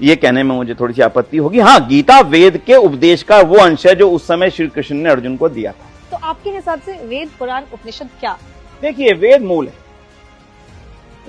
ये कहने में मुझे थोड़ी सी आपत्ति होगी। हाँ, गीता वेद के उपदेश का वो अंश है जो उस समय श्री कृष्ण ने अर्जुन को दिया था। तो आपके हिसाब से वेद, पुराण, उपनिषद क्या? देखिए, वेद मूल है।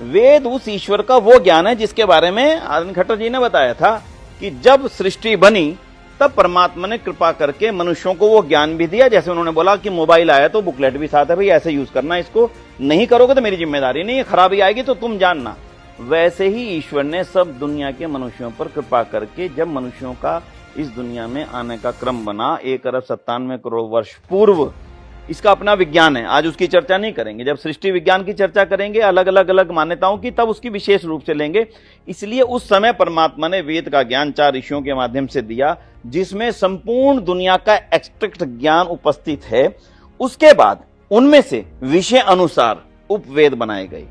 वेद उस ईश्वर का वो ज्ञान है जिसके बारे में आनंद खट्टर जी ने बताया था कि जब सृष्टि बनी तब परमात्मा ने कृपा करके मनुष्यों को वो ज्ञान भी दिया। जैसे उन्होंने बोला कि मोबाइल आया तो बुकलेट भी साथ है, भाई ऐसे यूज करना, इसको नहीं करोगे तो मेरी जिम्मेदारी नहीं है, खराबी आएगी तो तुम जानना। वैसे ही ईश्वर ने सब दुनिया के मनुष्यों पर कृपा करके जब मनुष्यों का इस दुनिया में आने का क्रम बना 1,97 करोड़ वर्ष पूर्व, इसका अपना विज्ञान है, आज उसकी चर्चा नहीं करेंगे। जब सृष्टि विज्ञान की चर्चा करेंगे अलग अलग मान्यताओं की, तब उसकी विशेष रूप से लेंगे। इसलिए उस समय परमात्मा ने वेद का ज्ञान 4 ऋषियों के माध्यम से दिया, जिसमें संपूर्ण दुनिया का एक्सट्रैक्ट ज्ञान उपस्थित है। उसके बाद उनमें से विषय अनुसार उपवेद बनाए गए।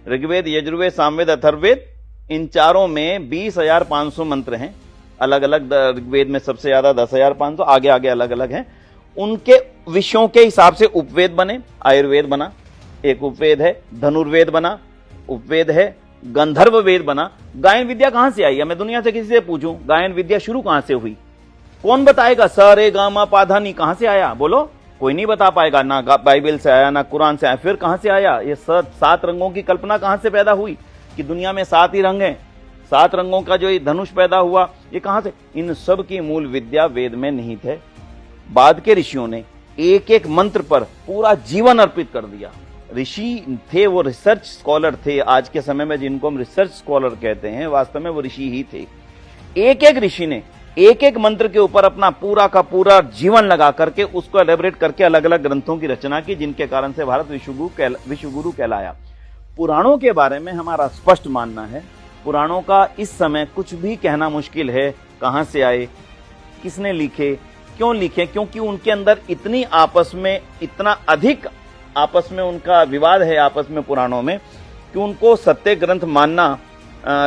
ऋग्वेद, यजुर्वेद, सामवेद, अथर्ववेद, इन चारों में 20,500 मंत्र हैं। अलग अलग, ऋग्वेद में सबसे ज्यादा 10,500, आगे आगे अलग अलग हैं। उनके विषयों के हिसाब से उपवेद बने। आयुर्वेद बना, एक उपवेद है। धनुर्वेद बना, उपवेद है। गंधर्व वेद बना। गायन विद्या कहां से आई है? मैं दुनिया से किसी से पूछूं, गायन विद्या शुरू कहां से हुई? कौन बताएगा? स रे ग म पा धा नी कहां से आया? बोलो, कोई नहीं बता पाएगा। ना बाइबल से आया, ना कुरान से आया। फिर कहां से आया? ये 7 रंगों की कल्पना कहां से पैदा हुई कि दुनिया में 7 ही रंग हैं? 7 रंगों का जो ये धनुष पैदा हुआ, ये कहां से? इन सब की मूल विद्या वेद में निहित है। बाद के ऋषियों ने एक एक मंत्र पर पूरा जीवन अर्पित कर दिया। ऋषि थे, वो रिसर्च स्कॉलर थे। आज के समय में जिनको हम रिसर्च स्कॉलर कहते हैं, वास्तव में वो ऋषि ही थे। एक एक ऋषि ने एक एक मंत्र के ऊपर अपना पूरा का पूरा जीवन लगा करके उसको एलेबरेट करके अलग अलग ग्रंथों की रचना की, जिनके कारण से भारत विश्वगुरु कहलाया। पुराणों के बारे में हमारा स्पष्ट मानना है, पुराणों का इस समय कुछ भी कहना मुश्किल है। कहां से आए, किसने लिखे, क्यों लिखे? क्योंकि उनके अंदर इतनी आपस में, इतना अधिक आपस में उनका विवाद है आपस में पुराणों में, कि उनको सत्य ग्रंथ मानना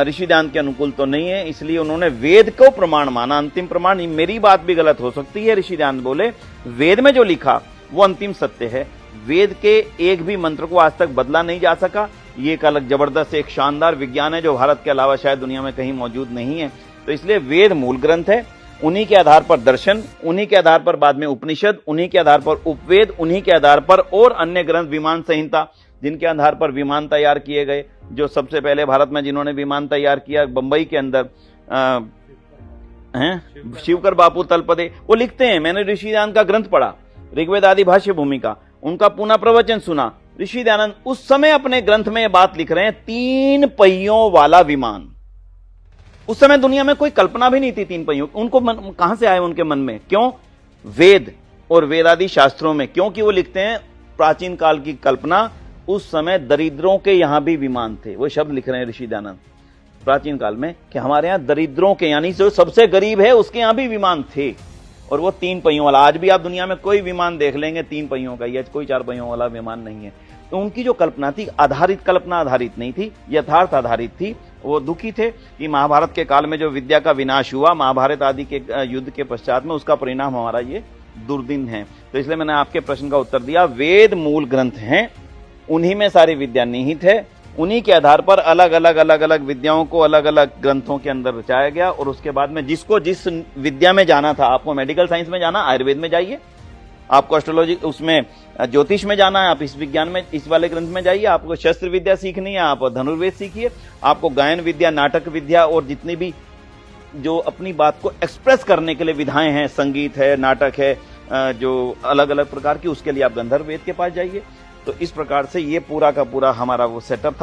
ऋषि ध्यान के अनुकूल तो नहीं है। इसलिए उन्होंने वेद को प्रमाण माना, अंतिम प्रमाण। मेरी बात भी गलत हो सकती है, ऋषि ध्यान बोले वेद में जो लिखा वो अंतिम सत्य है। वेद के एक भी मंत्र को आज तक बदला नहीं जा सका। ये एक अलग जबरदस्त, एक शानदार विज्ञान है जो भारत के अलावा शायद दुनिया में कहीं मौजूद नहीं है। तो इसलिए वेद मूल ग्रंथ है, उन्हीं के आधार पर दर्शन, उन्हीं के आधार पर बाद में उपनिषद, उन्हीं के आधार पर उपवेद, उन्हीं के आधार पर और अन्य ग्रंथ, विमान संहिता, जिनके आधार पर विमान तैयार किए गए। जो सबसे पहले भारत में जिन्होंने विमान तैयार किया बंबई के अंदर शिवकर बापू तलपदे, वो लिखते हैं, मैंने ऋषि दयानंद का ग्रंथ पढ़ा, ऋग्वेद आदि भाष्य भूमिका, उनका पुनः प्रवचन सुना। ऋषि दयानंद उस समय अपने ग्रंथ में यह बात लिख रहे हैं, 3 पहियों वाला विमान। उस समय दुनिया में कोई कल्पना भी नहीं थी 3 पहियों। उनको कहां से आए उनके मन में? क्यों? वेद और वेदादि शास्त्रों में। क्योंकि वो लिखते हैं प्राचीन काल की कल्पना, उस समय दरिद्रों के यहां भी विमान थे। वो शब्द लिख रहे हैं ऋषि दयानंद प्राचीन काल में कि हमारे यहां दरिद्रों के, यानी जो सबसे गरीब है उसके यहां भी विमान थे, और वो 3 पहियों वाला। आज भी आप दुनिया में कोई विमान देख लेंगे 3 पहियों का, या कोई 4 पहियों वाला विमान नहीं है। तो उनकी जो कल्पना थी, कल्पना आधारित नहीं थी, यथार्थ आधारित थी। वो दुखी थे कि महाभारत के काल में जो विद्या का विनाश हुआ, महाभारत आदि के युद्ध के पश्चात में, उसका परिणाम हमारा ये दुर्दिन है। तो इसलिए मैंने आपके प्रश्न का उत्तर दिया। वेद मूल ग्रंथ हैं, उन्हीं में सारी विद्या निहित है। उन्हीं के आधार पर अलग अलग विद्याओं को अलग अलग ग्रंथों के अंदर रचाया गया। और उसके बाद में जिसको जिस विद्या में जाना था, आपको मेडिकल साइंस में जाना, आयुर्वेद में जाइए। आपको एस्ट्रोलॉजी, उसमें ज्योतिष में जाना है, आप इस विज्ञान में, इस वाले ग्रंथ में जाइए। आपको शस्त्र विद्या सीखनी है, आप धनुर्वेद सीखिए। आपको गायन विद्या, नाटक विद्या और जितनी भी जो अपनी बात को एक्सप्रेस करने के लिए विधाएं हैं, संगीत है, नाटक है, जो अलग अलग प्रकार की, उसके लिए आप गंधर्व वेद के पास जाइए। तो इस प्रकार से ये पूरा का पूरा हमारा वो सेटअप था।